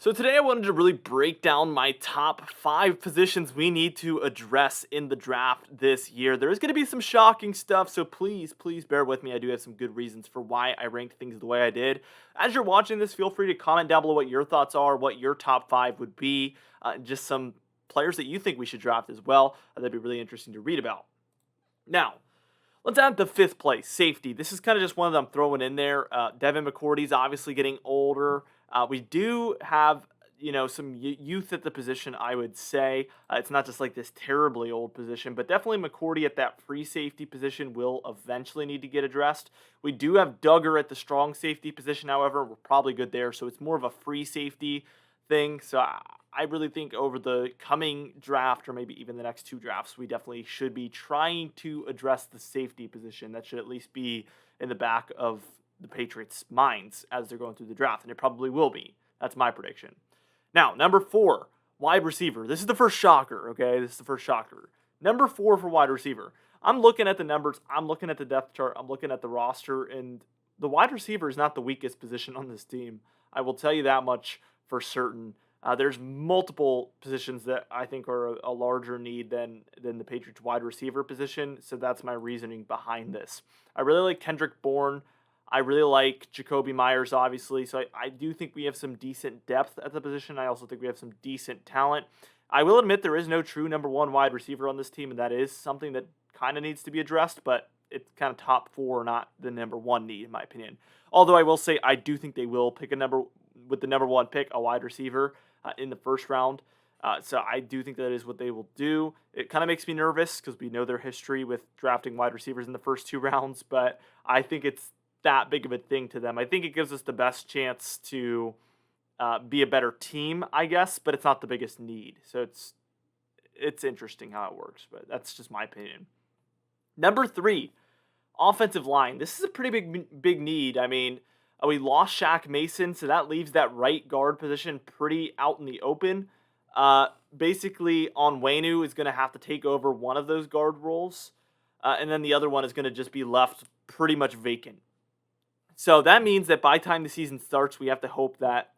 So today I wanted to really break down my top 5 positions we need to address in the draft this year. There is going to be some shocking stuff, so please bear with me. I do have some good reasons for why I ranked things the way I did. As you're watching this, feel free to comment down below what your thoughts are, what your top 5 would be, just some players that you think we should draft as well. That'd be really interesting to read about. Now, let's add the 5th place, safety. This is kind of just one that I'm throwing in there. Devin McCourty's obviously getting older. We do have, some youth at the position, I would say. It's not just like this terribly old position, but definitely McCourty at that free safety position will eventually need to get addressed. We do have Duggar at the strong safety position, however. We're probably good there, so it's more of a free safety thing. So I really think over the coming draft, or maybe even the next 2 drafts, we definitely should be trying to address the safety position. That should at least be in the back of the Patriots' minds as they're going through the draft, and it probably will be. That's my prediction. Now, number 4, wide receiver. This is the first shocker, okay? This is the first shocker. Number 4 for wide receiver. I'm looking at the numbers. I'm looking at the depth chart. I'm looking at the roster, and the wide receiver is not the weakest position on this team. I will tell you that much for certain. There's multiple positions that I think are a larger need than the Patriots wide receiver position, so that's my reasoning behind this. I really like Kendrick Bourne. I really like Jacoby Myers, obviously, so I do think we have some decent depth at the position. I also think we have some decent talent. I will admit there is no true number 1 wide receiver on this team, and that is something that kind of needs to be addressed, but it's kind of top 4, not the number 1 need, in my opinion. Although I will say I do think they will pick with the number 1 pick, a wide receiver in the first round. So I do think that is what they will do. It kind of makes me nervous because we know their history with drafting wide receivers in the first 2 rounds, but I think it's that big of a thing to them. I think it gives us the best chance to be a better team, I guess, but it's not the biggest need. So it's interesting how it works, but that's just my opinion. Number 3, offensive line. This is a pretty big need. I mean, we lost Shaq Mason, so that leaves that right guard position pretty out in the open. Basically, Onwenu is going to have to take over one of those guard roles, and then the other one is going to just be left pretty much vacant. So that means that by the time the season starts, we have to hope that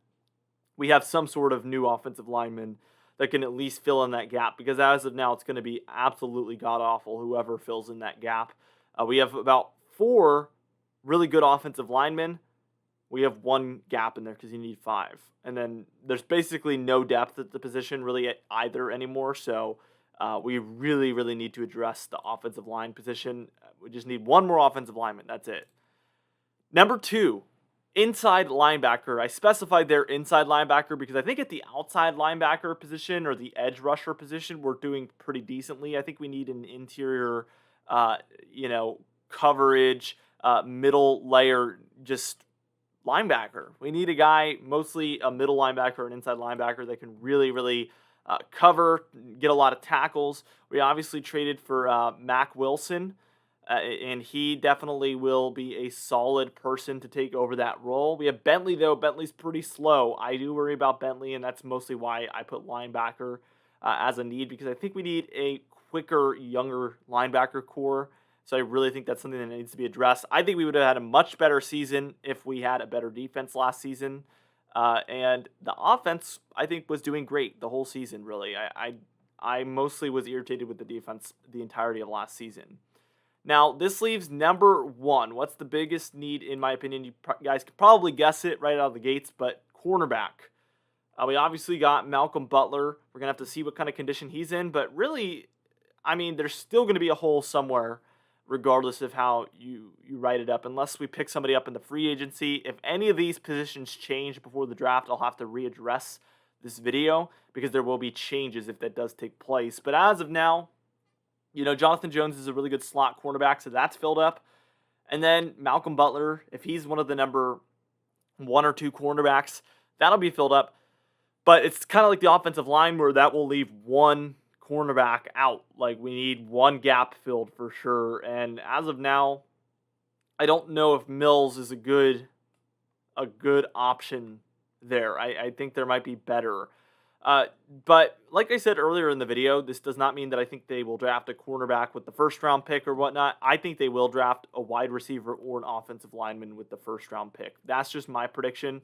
we have some sort of new offensive lineman that can at least fill in that gap, because as of now, it's going to be absolutely god-awful, whoever fills in that gap. We have about 4 really good offensive linemen. We have 1 gap in there because you need 5. And then there's basically no depth at the position really at either anymore, so we really need to address the offensive line position. We just need 1 more offensive lineman. That's it. Number 2, inside linebacker. I specified their inside linebacker because I think at the outside linebacker position or the edge rusher position, we're doing pretty decently. I think we need an interior, coverage, middle layer, just linebacker. We need a guy, mostly a middle linebacker, an inside linebacker that can really cover, get a lot of tackles. We obviously traded for Mac Wilson. And he definitely will be a solid person to take over that role. We have Bentley, though. Bentley's pretty slow. I do worry about Bentley, and that's mostly why I put linebacker as a need, because I think we need a quicker, younger linebacker core. So I really think that's something that needs to be addressed. I think we would have had a much better season if we had a better defense last season. And the offense, I think, was doing great the whole season, really. I mostly was irritated with the defense the entirety of last season. Now, this leaves number 1. What's the biggest need, in my opinion? You guys could probably guess it right out of the gates, but cornerback. We obviously got Malcolm Butler. We're going to have to see what kind of condition he's in, but really, I mean, there's still going to be a hole somewhere, regardless of how you write it up, unless we pick somebody up in the free agency. If any of these positions change before the draft, I'll have to readdress this video, because there will be changes if that does take place. But as of now, Jonathan Jones is a really good slot cornerback, so that's filled up. And then Malcolm Butler, if he's one of the number 1 or 2 cornerbacks, that'll be filled up. But it's kind of like the offensive line where that will leave 1 cornerback out. Like, we need 1 gap filled for sure. And as of now, I don't know if Mills is a good option there. I think there might be better. Uh, but like I said earlier in the video, this does not mean that I think they will draft a cornerback with the first round pick or whatnot. I think they will draft a wide receiver or an offensive lineman with the first round pick. That's just my prediction.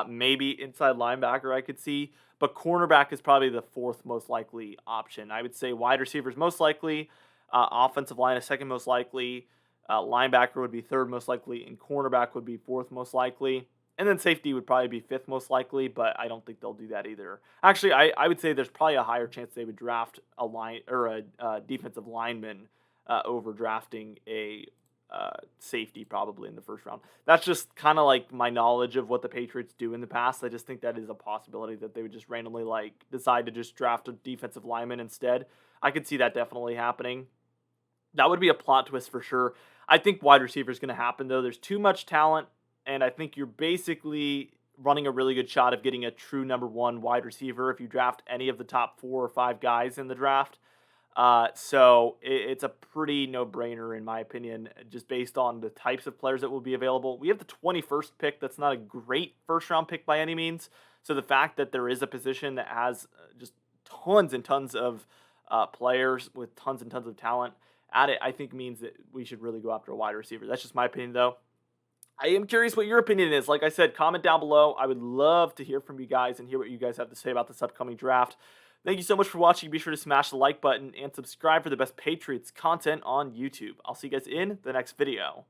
Maybe inside linebacker I could see, but cornerback is probably the fourth most likely option. I would say wide receiver is most likely, offensive line is second most likely, linebacker would be third most likely, and cornerback would be fourth most likely. And then safety would probably be fifth most likely, but I don't think they'll do that either. Actually, I would say there's probably a higher chance they would draft a line or a defensive lineman over drafting a safety probably in the first round. That's just kind of like my knowledge of what the Patriots do in the past. I just think that is a possibility that they would just randomly like decide to just draft a defensive lineman instead. I could see that definitely happening. That would be a plot twist for sure. I think wide receiver is going to happen though. There's too much talent, and I think you're basically running a really good shot of getting a true number one wide receiver if you draft any of the top 4 or 5 guys in the draft. So it's a pretty no brainer in my opinion, just based on the types of players that will be available. We have the 21st pick. That's not a great first round pick by any means. So the fact that there is a position that has just tons and tons of players with tons and tons of talent at it, I think means that we should really go after a wide receiver. That's just my opinion, though. I am curious what your opinion is. Like I said, comment down below. I would love to hear from you guys and hear what you guys have to say about this upcoming draft. Thank you so much for watching. Be sure to smash the like button and subscribe for the best Patriots content on YouTube. I'll see you guys in the next video.